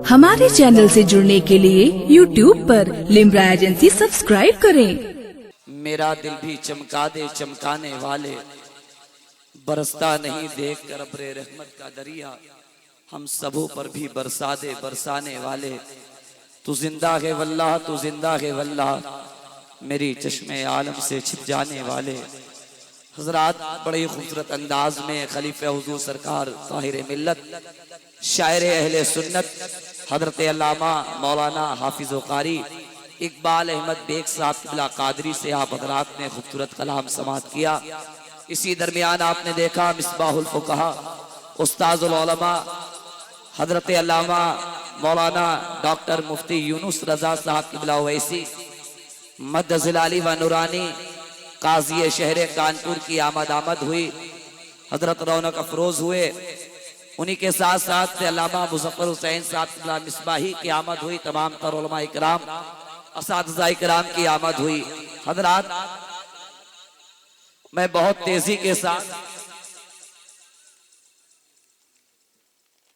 हमारे चैनल से जुड़ने के लिए YouTube पर लिम्रा एजेंसी सब्सक्राइब करें। मेरा दिल भी चमका दे चमकाने वाले, बरसता नहीं देख कर अब्रे रहमत का दरिया, हम सबों पर भी बरसा दे बरसाने वाले। तू जिंदा है वल्लाह, तू जिंदा है वल्लाह, मेरी चश्मे आलम से छिप जाने वाले। हजरात, बड़े ही खूबसूरत अंदाज में खलीफे हुजूर सरकार ताहिर मिल्लत, शायर अहले सुन्नत हजरत अल्लामा मौलाना हाफिज कारी इकबाल अहमद बेग साहब क़िबला कादरी से आप हजरात ने खूबसूरत कलाम समाअत किया। इसी दरमियान आपने देखा मिसबाहुल फुक़हा उस्ताजुल उलमा हजरत अल्लामा मौलाना डॉक्टर मुफ्ती यूनुस रजा साहब क़िबला वैसी मद ज़िलाली व नूरानी काजी शहर कानपुर की आमद हुई। हजरत रौनक अफरोज हुए, उन्हीं के साथ साथ से अल्लामा मुज़फ़्फ़र हुसैन साहब क़िबला मिसबाही की आमद हुई। तमाम तर उलमा इकराम असातिज़ा इकराम की आमद हुई। हजरात, मैं बहुत तेजी के साथ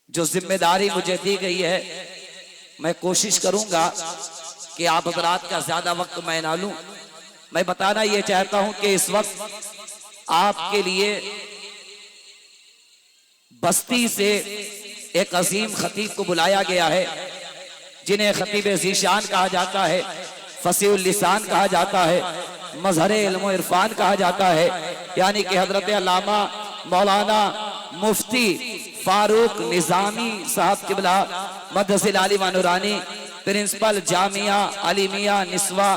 जो जिम्मेदारी मुझे दी गई है, मैं कोशिश करूंगा कि आप हजरात का ज्यादा वक्त मैं ना लूं। मैं बताना ये चाहता हूं कि इस वक्त आपके लिए बस्ती से एक अजीम खतीब को बुलाया गया है, जिन्हें खतीब ज़ीशान कहा जाता है, फसीहुल लिसान कहा जाता है, मजहरे इल्म इरफान कहा जाता है। यानी कि हजरत अल्लामा मौलाना मुफ्ती फारूक निज़ामी साहब क़िबला मदज़िलाली व नूरानी प्रिंसिपल जामिया अलीमिया निस्वा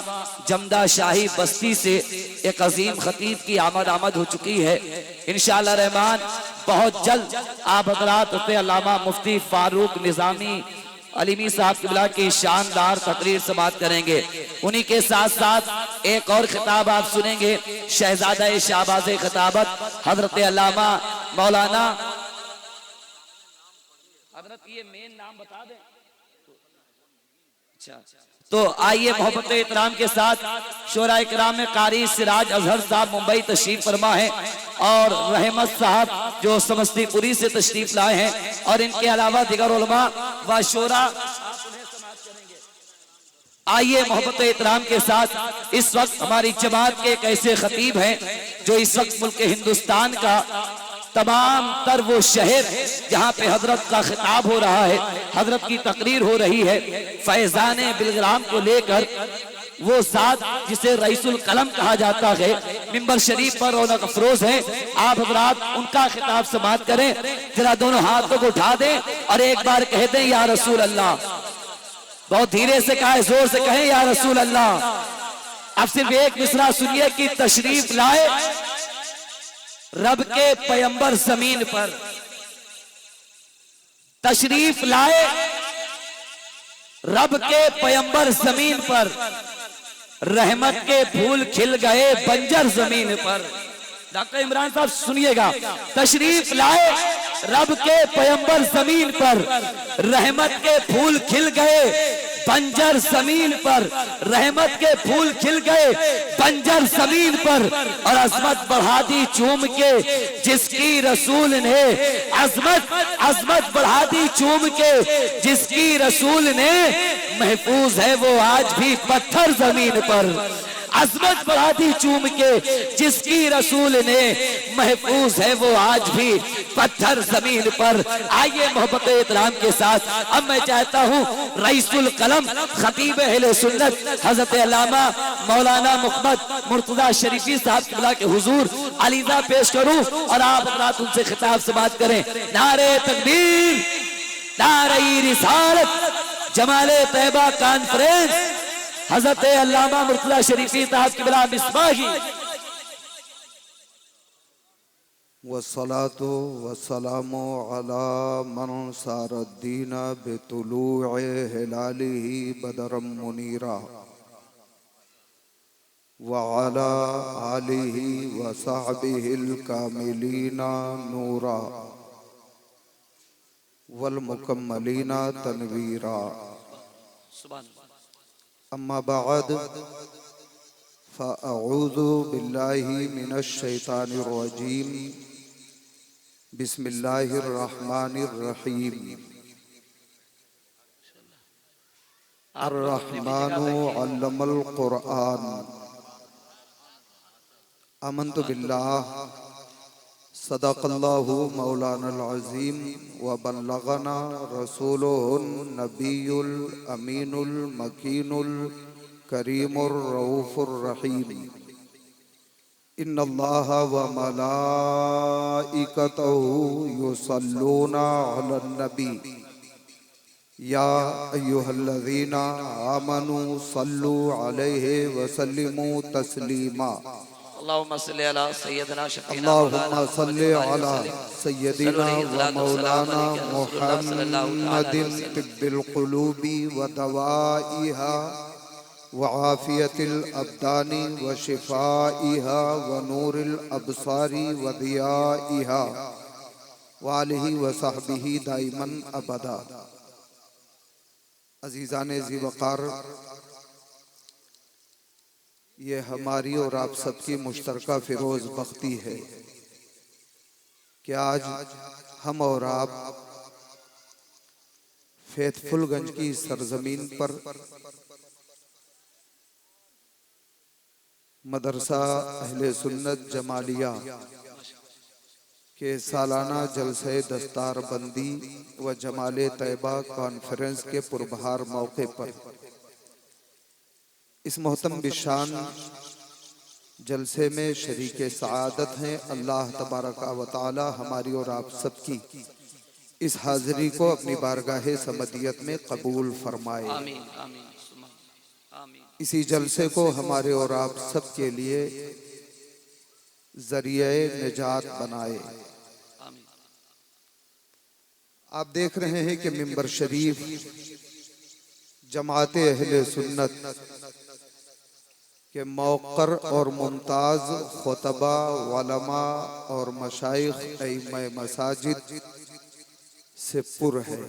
जमदा शाही बस्ती से एक अजीम खतीब की आमद हो चुकी है। इंशाअल्लाह रहमान बहुत जल्द आप हजरात अल्लामा मुफ्ती फारूक निज़ामी अलीमी साहब क़िबला की शानदार तकरीर समाअत करेंगे। उन्हीं के साथ साथ एक और खिताब आप सुनेंगे, शहजादा शाहबाज़ खिताबत हजरत अल्लामा मौलाना, हजरत ये मेन नाम बता दें। अच्छा, तो आइए मोहब्बत इतराम के साथ शोरा इकराम में कारी सिराज अजहर साहब मुंबई तशरीफ फरमा है और रहमत साहब जो समस्तीपुरी से तशरीफ लाए हैं, और इनके अलावा दिगर उलमा व शोरा। आइए मोहब्बत इतराम के साथ इस वक्त हमारी जमात के एक ऐसे खतीब हैं जो इस वक्त मुल्क हिंदुस्तान का तमाम तर वो शहर जहाँ पे हजरत का खिताब हो रहा है, हजरत की तकरीर हो रही है, फैजाने बिलग्राम को लेकर वो साथ जिसे रईसुल कलम कहा जाता है, मिंबर शरीफ पर रौनक अफरोज है। आप हजरात उनका खिताब समाअत करें। जरा दोनों हाथों को उठा दें और एक बार कह दें या रसूल अल्लाह। बहुत धीरे से कहे, जोर से कहें या रसूल अल्लाह। अब सिर्फ एक मिसरा सुनिए कि तशरीफ लाए रब के पैगंबर जमीन पर, तशरीफ लाए रब के पैगंबर जमीन पर, रहमत के फूल खिल गए बंजर जमीन पर। डॉक्टर इमरान साहब सुनिएगा, तशरीफ लाए रब के पैगंबर जमीन पर, रहमत के फूल खिल गए बंजर जमीन पर, रहमत के फूल खिल गए बंजर जमीन पर, और अजमत बढ़ा दी चूम के जिसकी रसूल ने, अजमत बढ़ा दी चूम के जिसकी रसूल ने, महफूज है वो आज भी पत्थर जमीन पर। अजमत बढ़ा दी चूम के जिसकी रसूल ने, महफूज है वो आज भी पत्थर जमीन पर। आइए मोहब्बत इतराम के साथ अब मैं चाहता हूँ रईसुल कलम खतीब अहले सुन्नत हजरत अल्लामा मौलाना मुहम्मद मुर्तजा शरीफी साहब क़िबला के हुजूर अलीज़ा पेश करूँ और आप हजरात उनसे खिताब समाअत करें। नारे तकबीर, नारे रिसालत, जमाले तैयबा कॉन्फ्रेंस, हजरत अल्लामा मुर्तजा शरीफी साहब क़िबला मिसबाही। वस्सलातु वस्सलामु अला मन सारद्दीन बितुलूइ हिलालिही बदरम मुनीरा व अला आलिही व सहबिहिल कामिलीना नूरा वल मुकम्मलीना तनवीरा। अम्मा बाद फ़अऊज़ु बिल्लाहि मिनश शैतानिर रजीम। बिस्मिल्लाहिर्रहमानिर्रहीम। अर्रहमानु अल्लमल कुरआन। आमन्तु बिल्लाह सदक़ल्लाहु मौलानल अज़ीम व बल्लगना रसूलुहुन नबियुल अमीनुल मकीनुल करीमुर रऊफुर रहीम। इन्नल्लाह व मलाइकतहु युसल्लूना अलन नबी या अय्युहल्लज़ीना आमनू सल्लु अलैहि व सल्लिमू तस्लीमा। अल्लाहुम्मा सल्लि अला सय्यदिना शफीना अल्लाहुम्मा सल्लि अला सय्यदिना व मौलाना मुहम्मदिन तिब्बिल क़ुलूबि व दवाइहा व आफियतिल अब्दानी व शिफाइहा व नूरिल अबसारी व दियाइहा व आलिहि व सहबिही दाइमन अबदा। अजीज़ाने ज़ी वक़ार, ये हमारी और आप सबकी मुश्तरका फिरोज बख्ती है कि आज हम और आप फैतफुलगंज की सरजमीन पर मदरसा अहले सुन्नत जमालिया के सालाना जलसे दस्तार बंदी व जमाले तैयबा कॉन्फ्रेंस के पुरबहार मौके पर इस मोहतम बिशान जलसे में शरीके सआदत हैं। अल्लाह तबारक व तआला हमारी और आप सबकी इस हाजिरी को अपनी बारगाह समदियत में कबूल फरमाए। आमीन आमीन आमीन। इसी जलसे को हमारे और आप सब के लिए जरिए निजात बनाए। आप देख रहे हैं कि मिंबर शरीफ जमाते अहले सुन्नत के मौक़र और मुमताज खुतबा, उलमा और मशाइख इमाम मसाजिद से पुर है।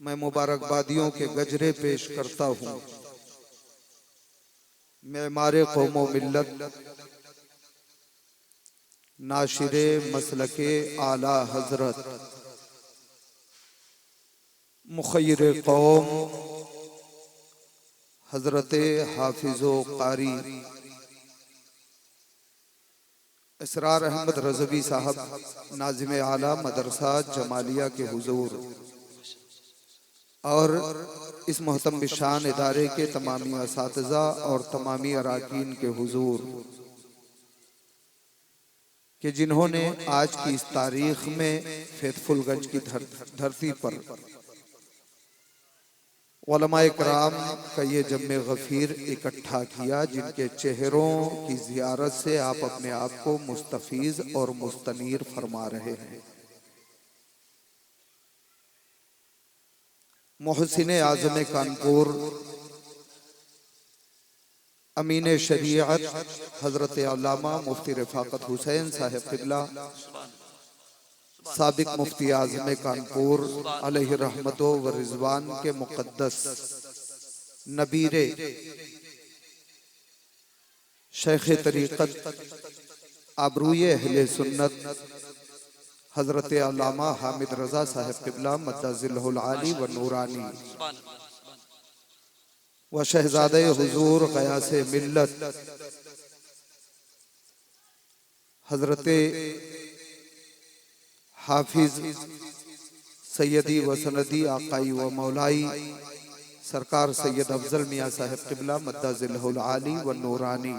मैं मुबारकबादियों के गजरे पेश करता हूँ मेमारे कौमो मिल्लत, नाशिरे मसलके आला हजरत, मुखय्यिर कौम हजरत हाफिज़ो कारी इसरार अहमद रज़वी साहब नाज़िम आला मदरसा जमालिया के हुजूर और इस मोहतम बिशान इदारे के तमामी असातिज़ा और तमामी अराकीन के हुजूर कि जिन्होंने आज की इस तारीख में फैतफुलगंज की धरती पर उलमाए कराम का ये जम्मे गफीर इकट्ठा किया, जिनके चेहरों की जियारत से आप अपने आप को मुस्तफीज और मुस्तनीर फरमा रहे हैं। मोहसिन आज़म कानपुर अमीन शरीयत हजरत अल्लामा मुफ्ती रफ़ाकत हुसैन साहिब क़िबला साबिक मुफ्ती आज़म कानपुर अलैहि रहमतो व रिज़वान के मुक़द्दस नबीरे शेख तरीक़त आबरूए अहले सुन्नत हजरत अल्लामा हामिद रज़ा साहिब क़िबला मद्दज़िल्लहुल आली व नूरानी व शहज़ादे हुजूर ग़यासे मिल्लत हजरत हाफिज सैयदी व सनदी आकाई व मौलाई सरकार सैयद अफजल मियाँ साहिब क़िबला मद्दज़िल्लहुल आली व नूरानी,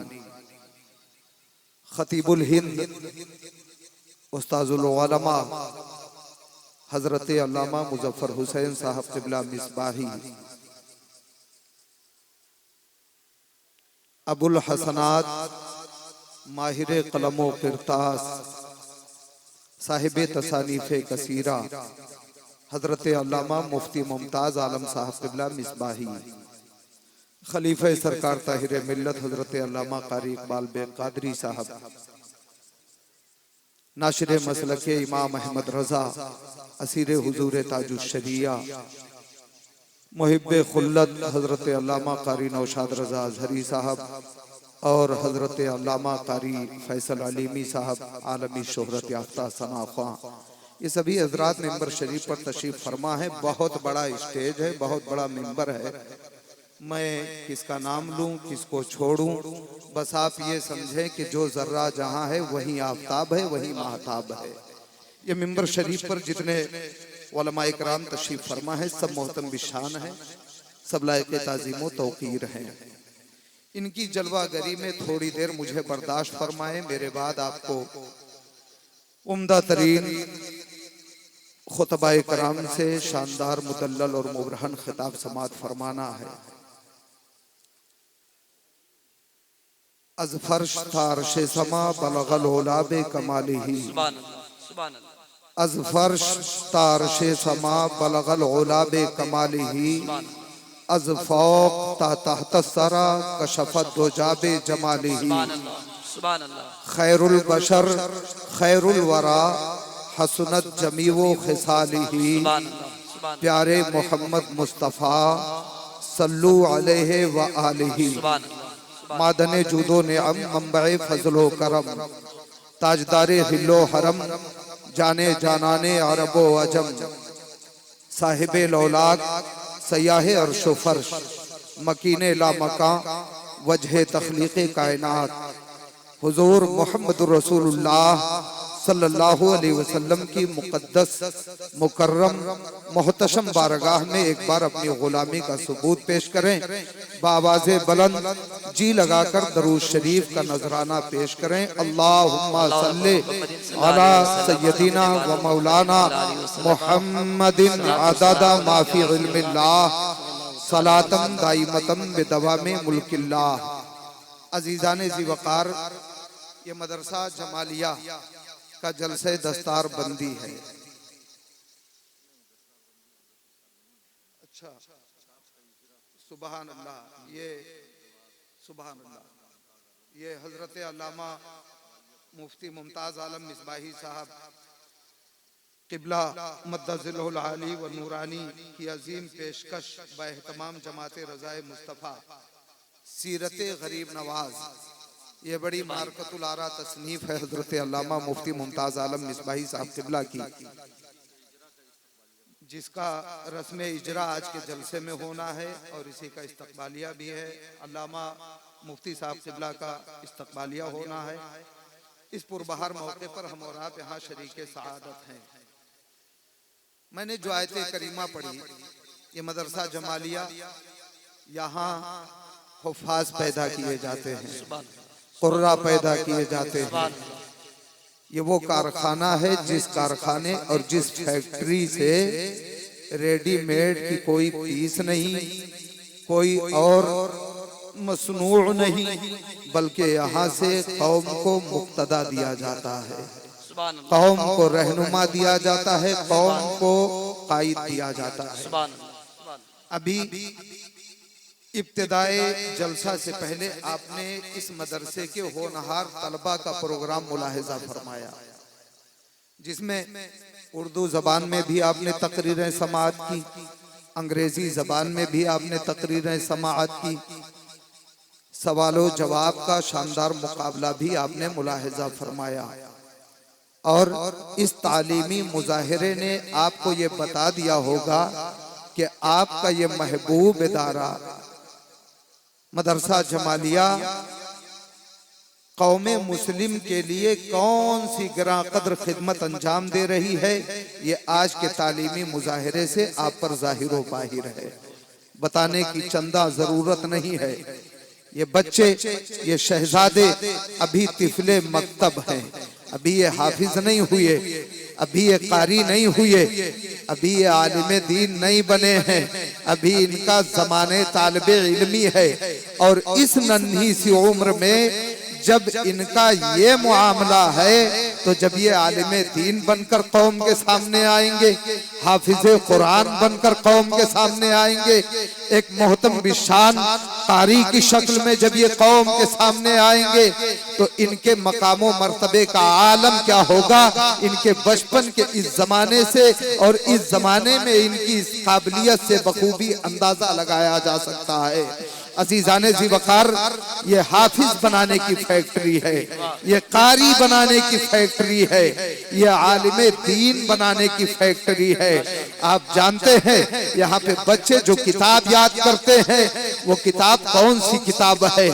खतीबुल हिंद उस्ताजुल उलमा हजरत अल्लामा मुज़फ़्फ़र हुसैन साहब क़िबला मिसबाही, अबुल हसनात माहिर कलमो किरतास साहिब तसानीफ़े कसीरा हजरत अल्लामा मुफ्ती मुमताज़ आलम साहब क़िबला मिसबाही, खलीफा सरकार ताहिर मिल्लत हजरत अल्लामा कारी इकबाल बेग कादरी साहब, नाशिर मसलके इमाम अहमद रज़ा असीर हुजूर ताजुश्शरिया मुहिब्बे खुल्लत हजरत अल्लामा कारी नौशाद रज़ा अज़हरी साहब, और हजरत अल्लामा कारी फैसल अलीमी साहब आलमी शोहरत याफ्ता सना ख्वां, ये सभी हजरात मिंबर शरीफ पर तशरीफ फरमा है। बहुत बड़ा स्टेज है, बहुत बड़ा मिंबर है। मैं किसका नाम लूं, किसको छोड़ूं, बस आप ये समझें कि जो जर्रा जहां है वही आफ्ताब है, वही महताब है। ये मिंबर शरीफ पर जितने उलमा इकराम तशरीफ फरमा है सब मोहतरम बिशान है, सब लायक ताज़ीम व तौक़ीर हैं। इनकी जलवागरी में थोड़ी देर मुझे बर्दाश्त फरमाए। मेरे बाद आपको उम्दा तरीन खुतबा इकराम से शानदार मुदल्लल और मुबरहन खिताब समात फरमाना है। अज फर्श तारश समा बलगल ओलाबे कमालिही, अज फर्श तारश समा बलगल ओलाबे कमालिही, अज फौक ता तहत सरा कशफत दुजाबे जमालिही, खैरुल बशर खैरुल वरा हसनत जमीवो खिसालिही, प्यारे मोहम्मद मुस्तफ़ा सल्लु अलैहि व आलिही, मादने जूदो नेअम मंबए फजलो करम, ताजदारे हिल्लो हरम जाने जानाने अरबो अजम, साहिबे लौलाक सयाहे अर्शो फर्श मकीने ला मका वजह तख्लीक़े कायनात, हुजूर मोहम्मद रसूलुल्लाह सल्लल्लाहु अलैहि वसल्लम की मुक़द्दस मुकर्रम मोहतशम बारगाह में एक बार अपनी गुलामी का सबूत पेश करें। बावाज़े बुलंद जी लगाकर दरूद शरीफ का नजराना पेश करें। अल्लाहुम्मा सल्ले अला सय्यदिना व मौलाना मुहम्मदिन अददा मा फी इल्मिल्लाह सलातन दाइमतन बिदवामे मुल्किल्लाह। अजीज़ाने ज़ी वक़ार, ये मदरसा जमालिया का जलसे दस्तार बंदी है। अच्छा, सुबहान अल्लाह, ये सुबहान अल्लाह, ये हजरत अल्लामा मुफ्ती मुमताज आलम मिसबाही साहब क़िबला मद्दज़िलहुल आली व नूरानी की अजीम पेशकश बएहतमाम जमाते रज़ाए मुस्तफ़ा सीरत गरीब नवाज, ये बड़ी मारकतुल आरा तसनीफ है हजरत अल्लामा मुफ्ती मुमताज आलम मिसबाही साहब क़िबला की, जिसका रस्म इजरा आज के जलसे में होना है और इसी का इस्तकबालिया भी है। अल्लामा मुफ्ती साहब क़िबला का इस्तकबालिया होना है। इस पुरबहार मौके पर हम और आप यहाँ शरीके सआदत हैं। मैंने जो आयत करीमा पढ़ी, ये मदरसा जमालिया, यहाँ हुफ़ाज़ पैदा किए जाते हैं, कुर्रा पैदा किए जाते हैं। ये वो कारखाना है जिस कारखाने और जिस फैक्ट्री से रेडीमेड की कोई पीस नहीं, कोई और मसनूअ नहीं, बल्कि यहाँ से कौम को मुक्तदा दिया जाता है, कौम को रहनुमा दिया जाता है, कौम को कायद दिया जाता है। अभी इब्तिदाए जलसा से पहले आपने इस मदरसे के होनहार तलबा का प्रोग्राम मुलाहिजा फरमाया, जिसमें उर्दू जबान में भी आपने तकरीरें समाअत की, अंग्रेजी जबान में भी आपने तकरीरें समाअत की, सवालों जवाब का शानदार मुकाबला भी आपने मुलाहिजा फरमाया। और इस तालीमी मुजाहिरे ने आपको ये बता दिया होगा कि आपका ये महबूब इदारा मदरसा जमालिया कौमे मुस्लिम के लिए कौन सी गिरा कद्र खिदमत अंजाम दे रही है, ये आज के तालीमी मुजाहिरे से आप पर जाहिर व बाहिर है। बताने की चंदा जरूरत नहीं है। ये बच्चे, ये शहजादे अभी तिफले मकतब हैं, अभी ये हाफिज नहीं हुए, अभी ये कारी नहीं हुए, अभी ये आलिम दीन नहीं बने हैं, अभी इनका ज़माने तालिबे इल्मी है। और इस नन्ही सी उम्र में जब इनका ये मुआमला है, तो जब ये आलिम दीन बनकर कौम के सामने आएंगे, हाफिज़े कुरान बनकर कौम के सामने आएंगे, एक मोहतम बिशान कारी की शक्ल में जब ये कौम के सामने आएंगे, तो इनके मकामो मर्तबे का आलम क्या होगा, इनके बचपन के इस जमाने से और इस जमाने में इनकी इस काबिलियत से बखूबी अंदाजा लगाया जा सकता है। अजीजाने जी वकार, ये हाफिज बनाने की फैक्ट्री है, ये कारी बनाने की फैक्ट्री है, ये आलिम दीन बनाने की फैक्ट्री है। आप जानते हैं यहाँ पे बच्चे जो किताब याद करते हैं, वो किताब कौन सी किताब है?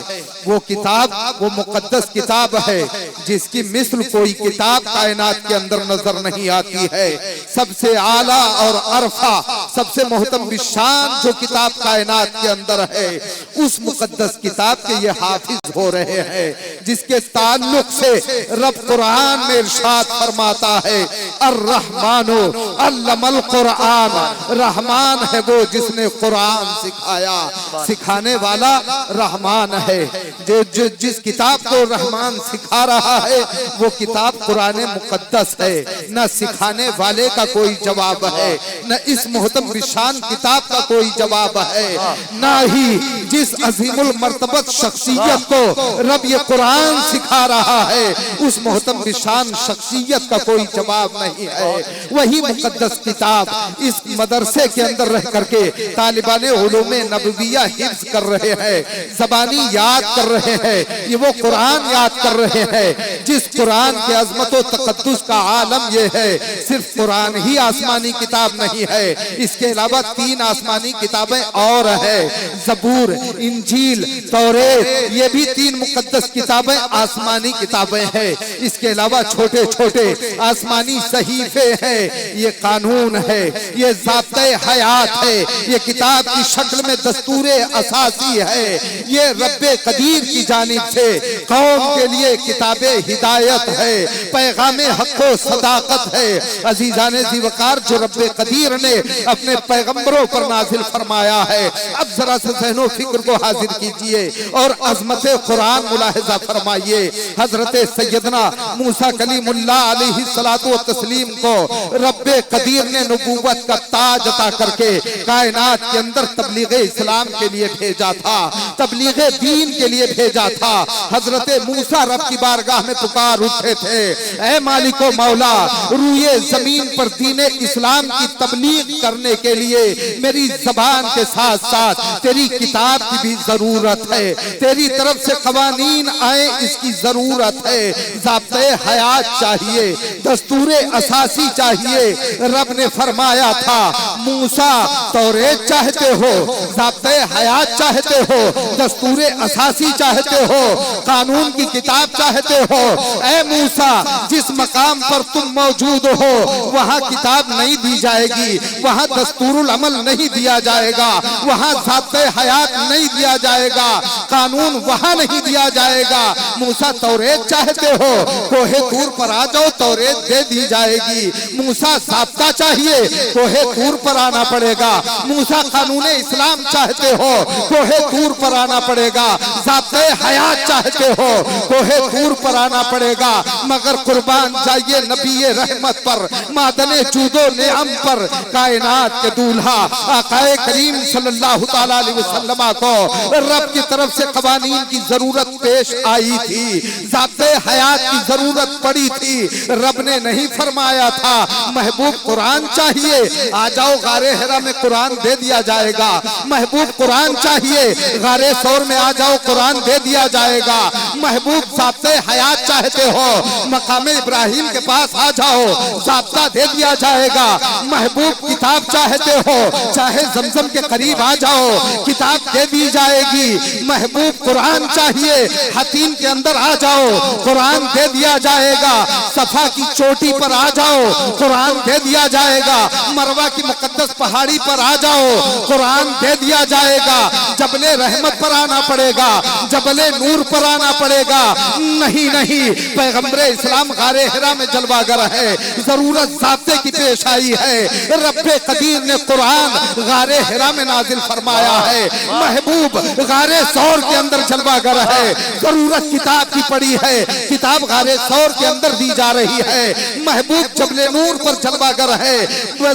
वो किताब वो मुकद्दस किताब है जिसकी मिस्ल कोई किताब कायनात के अंदर नजर नहीं आती है। सबसे आला और अरफा, सबसे मोहतम बिशान जो किताब कायनात के अंदर है, उस मुकद्दस किताब के ये हाफिज हो रहे हैं, जिसके ताल्लुक से रब कुरान में इरशाद फरमाता है, अर्रहमानो अल्लमल कुरान, रहमान है वो जिसने कुरान सिखाया, सिखाने वाला रहमान है। जो जिस किताब को रहमान सिखा रहा है वो किताब कुरान मुकद्दस है। न सिखाने वाले का कोई जवाब है, न इस मोहतम बिशान किताब का कोई जवाब है, न ही जिस अजीमुल मर्तबत शख्सियत को रब ये कुरान सिखा रहा है उस मोहतम बिशान शख्सियत का कोई जवाब नहीं है। वही मुकद्दस किताब इस मदरसे के अंदर रह करके तालिबाने उलूमे नबविया हिफ्ज कर रहे हैं, ज़बानी याद कर रहे हैं, ये वो कुरान याद कर रहे हैं जिस कुरान के अजमत व तकद्दुस का आलम ये है। सिर्फ कुरान ही आसमानी किताब नहीं है, इसके अलावा 3 आसमानी किताबें और है, ज़बूर, इंजील, तौरेत, ये भी 3 मुकद्दस किताबें आसमानी किताबें हैं। इसके अलावा छोटे छोटे आसमानी सहीफे हैं, ये कानून है, ये ज़ाब्ते हयात है, ये किताब की शक्ल में दस्तूरे असासी है, ये रब्बे कदीर की जानिब से कौम के लिए किताबे हिदायत है, पैगामे हक़ व सदाकत है। अजीजाने जी वकार, जो रब्बे कदीर ने अपने पैगंबरों पर नाजिल फरमाया है, अब जरा से ज़हनो फिक्र को हाजिर कीजिए और अज़मत कुरान मुलाहिज़ा फरमाइए। हजरत सैयदना मूसा कलीमुल्लाह अलैहिस्सलातु व तस्लीम को रब्बे कदीर ने नबूवत का ताज अता करके कायनात के अंदर तबलीगे इस्लाम के लिए भेजा था, तबलीगे दीन के लिए भेजा था। हजरत मूसा रब की बारगाह में पुकार उठे थे, ऐ मालिको मौला, रूए जमीन पर दीने इस्लाम की तबलीग करने के लिए मेरी जबान के साथ साथ तेरी किताब की भी जरूरत है, तेरी तरफ से कवानीन आए इसकी जरूरत है, ज़ाब्ते हयात चाहिए, दस्तूरे असासी चाहिए। रब ने फरमाया था, मूसा तौरेत चाहते हो, ज़ाब्ते हयात चाहते हो, दस्तूरे असासी चाहते हो, कानून की किताब चाहते हो, ऐ मूसा जिस मकाम पर तुम मौजूद हो वहाँ किताब नहीं दी जाएगी, वहाँ दस्तूरुल अमल नहीं दिया जाएगा, वहाँ ज़ाब्ते हयात नहीं दिया जाएगा, कानून वहाँ नहीं दिया जाएगा। मूसा तौरेत चाहते हो, कोहे तूर पर आ जाओ, तौरेत दे दी जाएगी। मूसा ज़ाब्ता चाहिए, कोहे तूर पर आना पड़ेगा। मूसा कानून इस्लाम चाहते हो, कोहे तूर पर आना पड़ेगा। ज़ाब्ते हयात चाहते हो, कोहे तूर पर आना पड़ेगा। मगर कुर्बान जाइए नबी रहमत पर, मादने जूदो नेअम पर, कायनात के दूल्हा आकाए करीम सल्लल्लाहु तआला अलैहि वसल्लम को रब की तरफ से कवानीन की जरूरत पेश आई थी, ज़ाब्ते हयात की जरूरत पड़ी थी। रब ने नहीं फरमाया था महबूब कुरान चाहिए, आ जाओ गारे हिरा में कुरान दे दिया जाएगा। महबूब कुरान चाहिए, गारे सौर में आ जाओ, कुरान दे दिया जाएगा। महबूब ज़ाब्ते हयात चाहते हो, मकाम इब्राहिम के पास आ जाओ, ज़ाब्ता दे दिया जाएगा। महबूब किताब चाहते हो, चाहे जमजम के करीब आ जाओ, किताब दे दी जाएगी। महबूब कुरान चाहिए, हतीम के अंदर आ जाओ, कुरान दे दिया जाएगा। सफा की चोटी पर आ जाओ, कुरान दे दिया जाएगा। मरवा की मुकद्दस पहाड़ी पर आ जाओ, कुरान दे दिया जाएगा। जबले रहमत पर आना पड़ेगा, जबले नूर पर आना पड़ेगा। नहीं नहीं, पैगंबरे इस्लाम गारे हिरा में जलवागर है, जरूरत ज़ाब्ते की पेश आई है। रब्बे कदीर ने कुरान गारे हिरा में नाजिल फरमाया है। महबूब गारे सौर के अंदर जलवागर है, जरूरत किताब की पड़ी है, किताब गारे सौर के अंदर दी जा रही है। महबूब जबले नूर पर जलवागर है,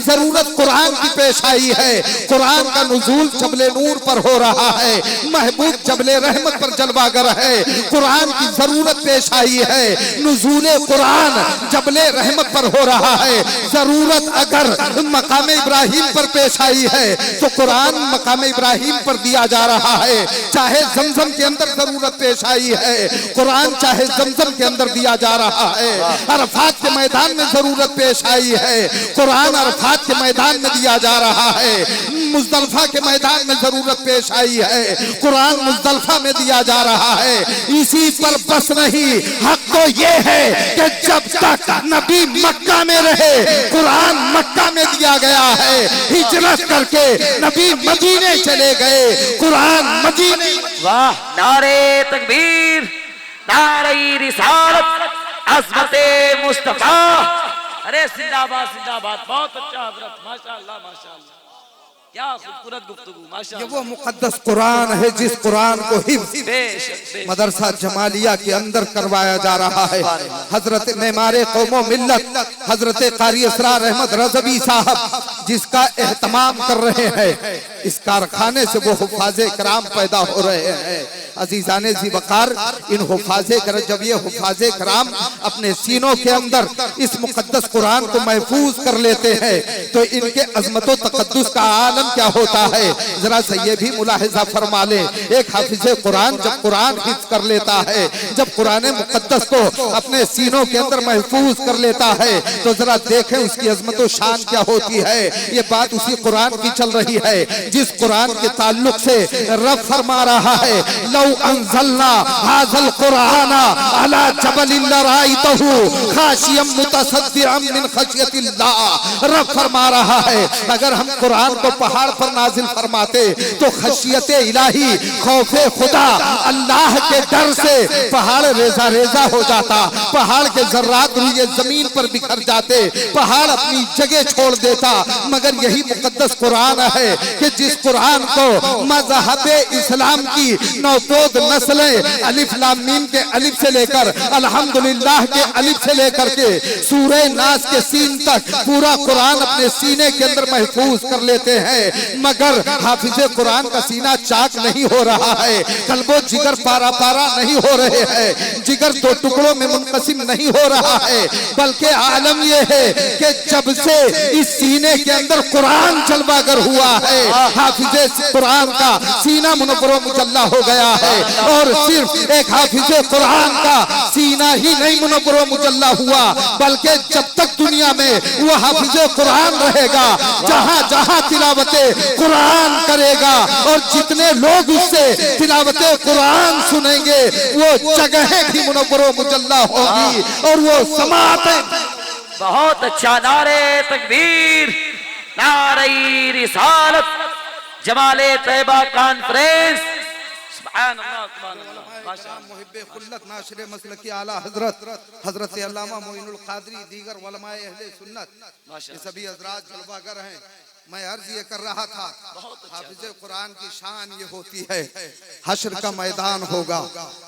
जरूरत कुरान की पेश आई है। कुरान का नुज़ूल जबले नूर पर हो रहा है। महबूब जबले रहमत पर जलवागर है, कुरान की जरूरत पेश आई है। नुज़ूले कुरान जबले रहमत पर हो रहा है। जरूरत अगर मकाम इब्राहिम पर पेश आई है तो कुरान मकाम इब्राहिम पर दिया जा जा रहा है। चाहे जमजम के अंदर जरूरत पेश आई है, कुरान चाहे जमजम के अंदर दिया जा रहा है। अरफात के मैदान में जरूरत पेश आई है, कुरान अरफात के मैदान में दिया जा रहा है। मुजदलफा के मैदान में जरूरत पेश आई है, कुरान मुजदलफा में दिया जा रहा है। इसी पर बस नहीं, हक तो ये है कि जब तक नबी मक्का में रहे, कुरान मक्का में दिया गया है। हिजरत करके नबी मदीने चले गए, कुरान मदीने। वाह, नारे तकबीर, नारे रिसालत, अज़मते मुस्तफा। अरे जिंदाबाद जिंदाबाद, बहुत अच्छा हजरत, माशाअल्लाह माशाअल्लाह, क्या खूबसूरत गुफ्तगू, माशाअल्लाह। ये वो मुकद्दस कुरान है जिस कुरान को हिफ्ज़ मदरसा जमालिया के अंदर करवाया जा रहा है। हजरत मेमारे कौमो मिल्लत हजरत कारी असरार अहमद रज़वी साहब जिसका एहतमाम कर रहे हैं, इस कारखाने से वो हुफ़ाज़े कराम पैदा हो रहे हैं। अजीजाने ज़ी वक़ार, इन हुफ़ाज़े कराम, जब ये हुफ़ाज़े कराम अपने सीनों के अंदर इस मुकद्दस कुरान को महफूज कर लेते हैं तो इनके अज़मत व तक़द्दुस का आलम क्या होता है, जरा सा ये भी मुलाहिजा फरमा ले। एक हाफिज़े कुरान जब कुरान हिफ्ज़ कर लेता है, जब कुरान मुकद्दस को अपने सीनों के अंदर महफूज कर लेता है तो जरा देखें उसकी अज़मत व शान क्या होती है। ये बात उसी कुरान की चल रही है जिस कुरान के ताल्लुक से रब फरमा रहा है, लौ अंज़लना हाज़ल कुरान अला जबलिन लराइतहु खाशियम मुतसद्दिअम मिन खशियतिल्लाह। रब फरमा रहा है, अगर हम कुरान को पहाड़ पर नाजिल फरमाते तो खशियत इलाही, खौफे खुदा, अल्लाह के डर से पहाड़ रेजा रेजा हो जाता, पहाड़ के जर्रात ये जमीन पर बिखर जाते, पहाड़ अपनी जगह छोड़ देता। मगर यही मुकद्दस कुरान है कि जिस कुरान को मज़हबे इस्लाम की नौपोद नस्लें अलिफ लाम मीम के अलिफ से लेकर अल्हम्दुलिल्लाह के अलिफ से लेकर के सूरे नास के सीन तक पूरा कुरान अपने सीने के अंदर महफूज कर लेते हैं। मगर हाफिज़े कुरान का सीना चाक नहीं हो रहा है, कल्बो जिगर पारा पारा नहीं हो रहे हैं, जिगर दो टुकड़ों में मुनक़सिम नहीं हो रहा है। बल्कि आलम यह है कि जब से इस सीने के अंदर कुरान जलवागर हुआ है, हाफिज़े कुरान का सीना मुनव्वर मुजल्ला हो गया है। और सिर्फ एक हाफिज़े कुरान का सीना ही नहीं मुनव्वर मुजल्ला हुआ, बल्कि जब तक दुनिया में वो हाफिज़े कुरान रहेगा, जहां जहां तिलावते कुरान करेगा और जितने लोग उससे तिलावते कुरान सुनेंगे वो जगहें भी मुनव्वर मुजल्ला होगी और वो समातें। बहुत अच्छा, नारे तकबीर, नारे रिसालत, जमाले तैयबा कॉन्फ्रेंस। सुभान अल्लाह, सुभान अल्लाह, माशाअल्लाह। मुहिब्बे खुल्लत नाशिर मसलकी आला हजरत हजरत अल्लामा मोइनुल कादरी, दीगर उलमाए अहले सुन्नत, ये सभी हजरात जलवागर हैं। मैं अर्ज ये कर रहा था, हाफिज़े कुरान की शान ये होती है, हश्र का मैदान होगा,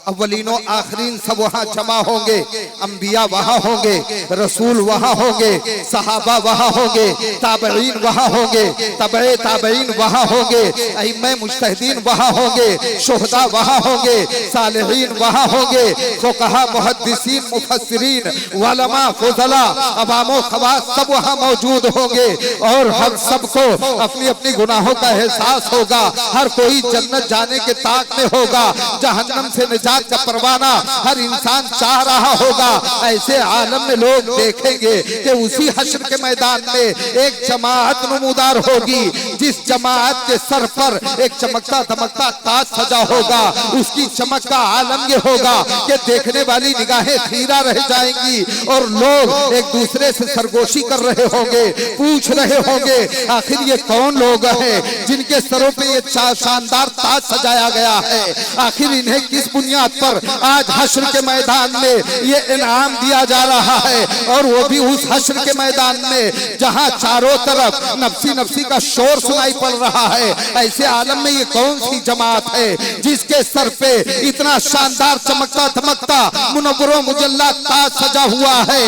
अव्वलीनो आखरीन सब वहाँ जमा होंगे, अंबिया वहाँ होंगे, रसूल वहाँ होंगे, सहाबा वहाँ होंगे, ताबईन वहाँ होंगे, तबे ताबईन वहाँ होंगे, अइम्मे मुज्तहिदीन वहाँ होंगे, शुहदा वहाँ होंगे, सालिहीन वहाँ होंगे, फुक़हा मुहद्दिसीन मुफस्सिरीन उलमा फुज़ला अवामो ख़वास सब वहाँ मौजूद होंगे। और हम सबको अपनी अपनी गुनाहों का एहसास होगा, हर कोई जन्नत जाने के ताक में होगा, जहन्नम से निजात का परवाना हर इंसान चाह रहा होगा। ऐसे आलम में लोग देखेंगे कि उसी हश्र के मैदान में एक जमात नमूदार होगी, जिस जमात के सर पर एक चमकता धमकता ताज सजा होगा। उसकी चमक का आलम ये होगा कि देखने वाली निगाहें खीरा रह जाएंगी और लोग एक दूसरे से सरगोशी कर रहे होंगे, पूछ रहे होंगे आखिर ये कौन लोग हैं जिनके सरों पे ये शानदार ताज सजाया गया है, आखिर इन्हें किस बुनियाद पर आज हश्र के मैदान में ये इनाम दिया जा रहा है। और वो भी उस हश्र के मैदान में जहां चारों तरफ नफसी नफसी का शोर सुनाई पड़ रहा है। ऐसे आलम में ये कौन सी जमात है जिसके सर पे इतना शानदार चमकता धमकता मुनव्वर मुजल्ला ताज सजा हुआ है।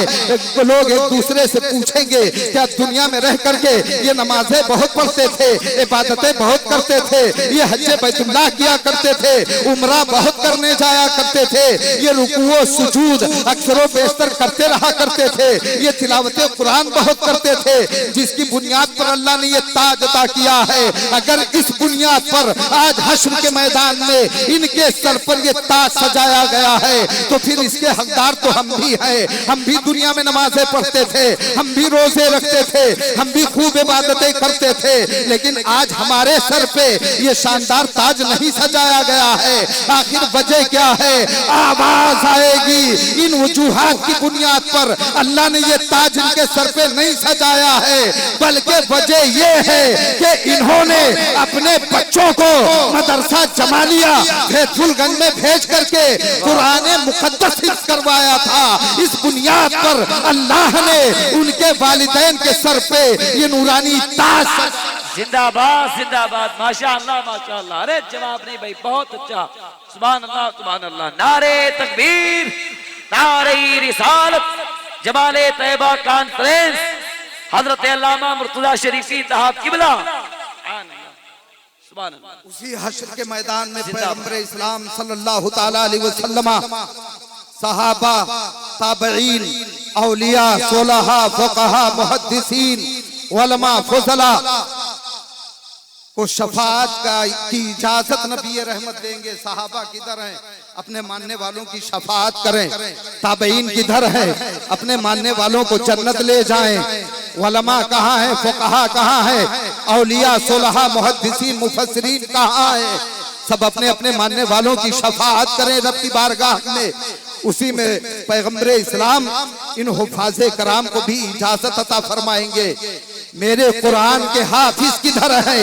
लोग एक दूसरे से पूछेंगे क्या दुनिया में रह करके ये नमाज नमाजें बहुत पढ़ते थे, इबादतें बहुत करते थे, ये हज्जे बैतुल्लाह किया करते थे, उम्रा बहुत करने जाया करते थे, ये रुकूओ सुजूद अक्सरों बेशतर करते रहा करते थे, ये तिलावते कुरान बहुत करते थे, जिसकी बुनियाद पर अल्लाह ने ये ताज अता किया है। अगर इस बुनियाद पर आज हश्र के मैदान में इनके सर पर ये ताज सजाया गया है तो फिर इसके हकदार तो हम भी हैं। हम भी दुनिया में नमाजें पढ़ते थे, हम भी रोजे रखते थे, हम भी खूब इबादतें करते थे, लेकिन आज हमारे सर पे ये शानदार ताज नहीं सजाया गया है। आखिर वजह क्या है? आवाज आएगी इन वजूहात की बुनियाद पर अल्लाह ने ये ताज इनके सर पे नहीं सजाया है, बल्कि वजह ये है कि इन्होंने अपने बच्चों को मदरसा जमालिया फैजुलगंज में भेज करके कुरान मुकद्दस हिफ्ज़ करवाया था। इस बुनियाद पर अल्लाह ने उनके वालिदैन के सर पे ये नूरानी ताज। जिंदाबाद जिंदाबाद, माशाअल्लाह माशाअल्लाह। अरे जवाब नहीं भाई, बहुत अच्छा, सुभान अल्लाह सुभान अल्लाह। नारे तकबीर, नारे रिसालत, जमाले तैयबा कॉन्फ्रेंस, हजरत अल्लामा मुर्तजा शरीफी तहात किबला। उसी हश्र के मैदान में पैगंबर इस्लाम सल्लल्लाहु ताला अलैहि वसल्लम, सहाबा, ताबईन, औलिया, सोलहा, फुक़हा, मुहद्दिसीन, उलमा, फुज़ला को शफाअत की इजाजत नबी रहमत देंगे। सहाबा किधर हैं? अपने मानने वालों की शफाअत करें। ताबईन किधर है? अपने मानने वालों को जन्नत ले जाएं। उलमा कहाँ है? फुक़हा कहाँ है? औलिया, सोलहा, मुहद्दिसीन, मुफस्सिरीन कहाँ है? सब अपने अपने मानने वालों की शफाअत करें रब की बारगाह में। उसी में पैगंबर इस्लाम इन हुफ़ाज़े कराम को भी इजाजत अता फरमाएंगे। मेरे कुरान के हाफिज किधर है?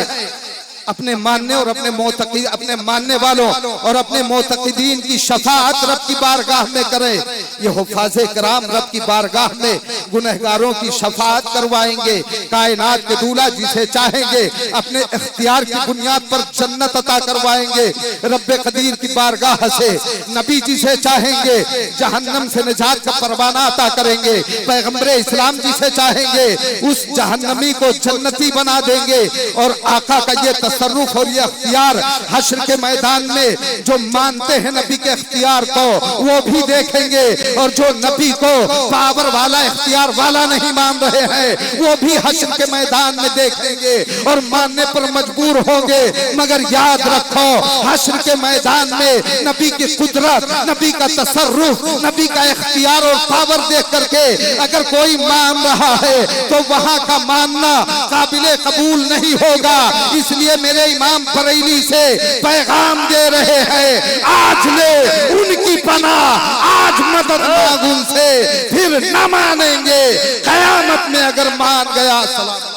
अपने मानने और अपने मानने वालों और अपने मोतक़िदीन की शफाअत रब की बारगाह में करें। ये हुफ़ाज़े कराम रब की बारगाह में गुनहगारों की शफाअत करवाएंगे। कायनात के दूल्हा जिसे चाहेंगे अपने इख्तियार की बुनियाद पर जन्नत अता करवाएंगे रब्बे कदीर की बारगाह से। नबी जिसे चाहेंगे जहन्नम से निजात का परवाना अता करेंगे। पैगंबर इस्लाम जिसे चाहेंगे उस जहन्नमी को जन्नती बना देंगे। और आका का ये तसर्रुफ और ये इख्तियार हश्र के मैदान में जो मानते हैं नबी के इख्तियार को वो भी देखेंगे, और जो नबी को पावर वाला इख्तियार वाला नहीं मान रहे हैं वो भी हश्र के मैदान में देखेंगे और मानने पर मजबूर होंगे। मगर याद रखो, हश्र के मैदान में नबी की कुदरत, नबी का तसर्रुफ, नबी का इख्तियार और पावर देख करके अगर कोई मान रहा है तो वहां का मानना काबिले कबूल नहीं होगा। इसलिए मेरे इमाम बरेली से पैगाम दे रहे हैं, आज ले उनकी पनाह, आज मदद मांग उनसे, फिर न मानेंगे। कयामत में अगर मान गया सलाम।